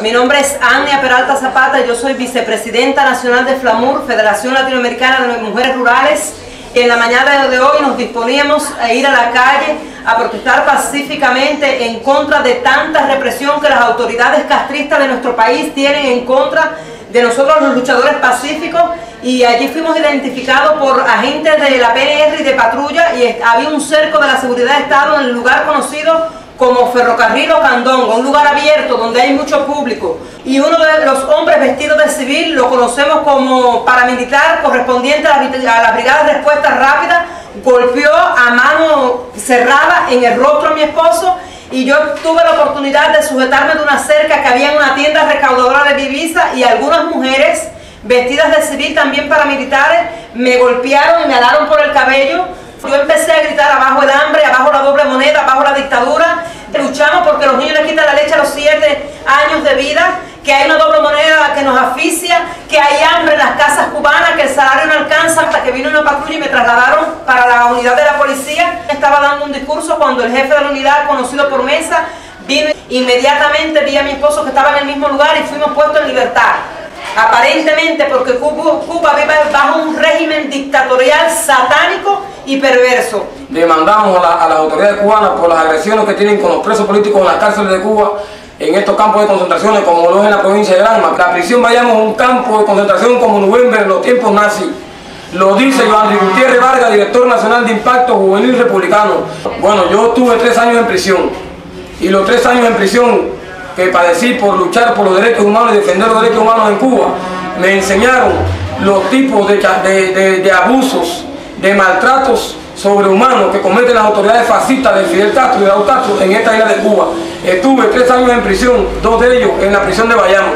Mi nombre es Ania Peralta Zapata, yo soy vicepresidenta nacional de FLAMUR, Federación Latinoamericana de Mujeres Rurales. Y en la mañana de hoy nos disponíamos a ir a la calle a protestar pacíficamente en contra de tanta represión que las autoridades castristas de nuestro país tienen en contra de nosotros los luchadores pacíficos. Y allí fuimos identificados por agentes de la PNR y de patrulla, y había un cerco de la seguridad de Estado en el lugar conocido como Ferrocarril Ocandongo, un lugar abierto donde hay mucho público. Y uno de los hombres vestidos de civil, lo conocemos como paramilitar correspondiente a la Brigada de Respuesta Rápida, golpeó a mano cerrada en el rostro a mi esposo, y yo tuve la oportunidad de sujetarme de una cerca que había en una tienda recaudadora de divisas, y algunas mujeres vestidas de civil, también paramilitares, me golpearon y me alaron por el cabello. Yo empecé a gritar: abajo el hambre, abajo la doble moneda, abajo la dictadura. Luchamos porque los niños les quitan la leche a los 7 años de vida, que hay una doble moneda que nos asfixia, que hay hambre en las casas cubanas, que el salario no alcanza, hasta que vino una patrulla y me trasladaron para la unidad de la policía. Estaba dando un discurso cuando el jefe de la unidad, conocido por Mesa, vino. Inmediatamente vi a mi esposo que estaba en el mismo lugar y fuimos puestos en libertad. Aparentemente porque Cuba vive bajo un régimen dictatorial satánico y perverso. Demandamos a las autoridades cubanas por las agresiones que tienen con los presos políticos en las cárceles de Cuba, en estos campos de concentraciones como lo es en la provincia de Granma. La prisión Bayamo es un campo de concentración como Nuremberg en los tiempos nazis. Lo dice Joan Gutiérrez Vargas, director nacional de Impacto Juvenil Republicano. Bueno, yo tuve 3 años en prisión, y los 3 años en prisión que padecí por luchar por los derechos humanos y defender los derechos humanos en Cuba, me enseñaron los tipos de abusos, de maltratos sobrehumanos que cometen las autoridades fascistas de Fidel Castro y de Raúl Castro en esta isla de Cuba. Estuve 3 años en prisión, 2 de ellos en la prisión de Bayamo.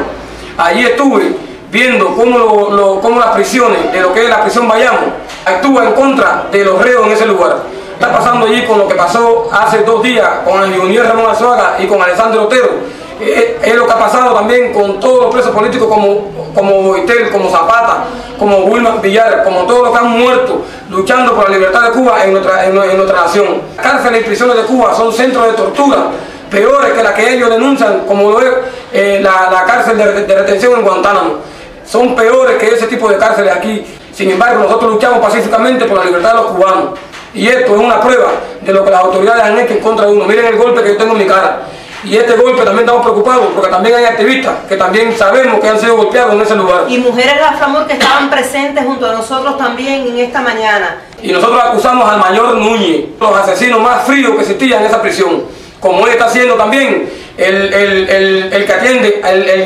Allí estuve viendo cómo las prisiones, de lo que es la prisión Bayamo, actúa en contra de los reos en ese lugar. Está pasando allí con lo que pasó hace 2 días con el Junior Ramón Azuaga y con Alessandro Otero. Es lo que ha pasado también con todos los presos políticos como Boitel, como Zapata, como Wilman Villar, como todos los que han muerto luchando por la libertad de Cuba en nuestra nación. Las cárceles y prisiones de Cuba son centros de tortura peores que las que ellos denuncian, como lo es la cárcel de retención en Guantánamo. Son peores que ese tipo de cárceles aquí. Sin embargo, nosotros luchamos pacíficamente por la libertad de los cubanos. Y esto es una prueba de lo que las autoridades han hecho en contra de uno. Miren el golpe que yo tengo en mi cara. Y este golpe también estamos preocupados porque también hay activistas que también sabemos que han sido golpeados en ese lugar. Y mujeres de la FLAMUR que estaban presentes junto a nosotros también en esta mañana. Y nosotros acusamos al mayor Núñez, los asesinos más fríos que existían en esa prisión. Como él está haciendo también el que atiende,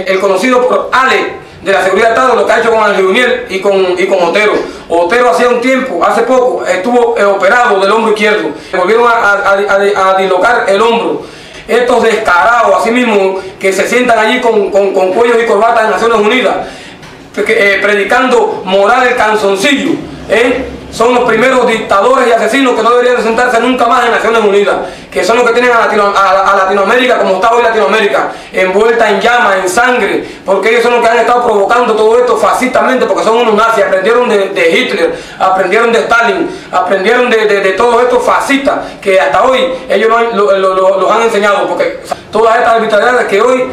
el conocido por Ale, de la seguridad de Estado, lo que ha hecho con Ángel Uniel y con Otero. Otero hace poco, estuvo operado del hombro izquierdo. Volvieron a dislocar el hombro. Estos descarados, así mismo, que se sientan allí con cuellos y corbatas en Naciones Unidas, predicando moral el canzoncillo, son los primeros dictadores y asesinos que no deberían de sentarse nunca más en Naciones Unidas, que son los que tienen a Latinoamérica como está hoy Latinoamérica, envuelta en llamas, en sangre, porque ellos son los que han estado provocando todo esto fascistamente, porque son unos nazis, aprendieron de Hitler, aprendieron de Stalin, aprendieron de todos estos fascistas que hasta hoy ellos los han enseñado, porque todas estas arbitrariedades que hoy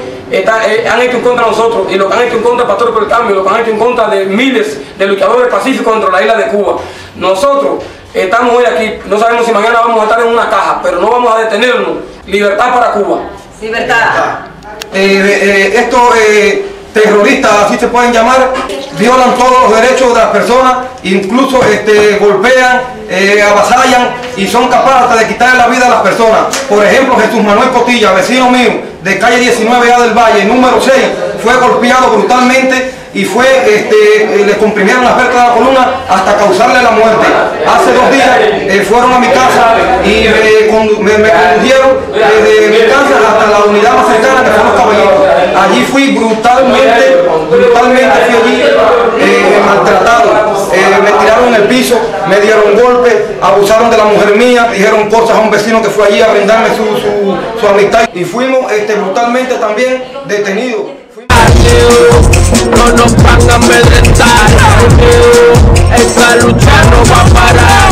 han hecho en contra de nosotros, y lo que han hecho en contra de Pastores por el Cambio, lo que han hecho en contra de miles de luchadores pacíficos dentro de la isla de Cuba. Nosotros estamos hoy aquí, no sabemos si mañana vamos a estar en una caja, pero no vamos a detenernos. Libertad para Cuba. Libertad. Estos terroristas, así se pueden llamar, violan todos los derechos de las personas, incluso golpean, avasallan y son capaces hasta de quitarle la vida a las personas. Por ejemplo, Jesús Manuel Cotilla, vecino mío, de calle 19A del Valle, número 6, fue golpeado brutalmente y le comprimieron las vértebras de la columna hasta causarle la muerte. Hace 2 días fueron a mi casa y me condujeron desde mi casa hasta la unidad más cercana, que son Los Caballeros. Allí fui brutalmente fui allí maltratado. Me tiraron en el piso, me dieron golpes, abusaron de la mujer mía, dijeron cosas a un vecino que fue allí a brindarme su amistad, y fuimos brutalmente también detenidos. No nos van a amedrentar, esta lucha no va a parar.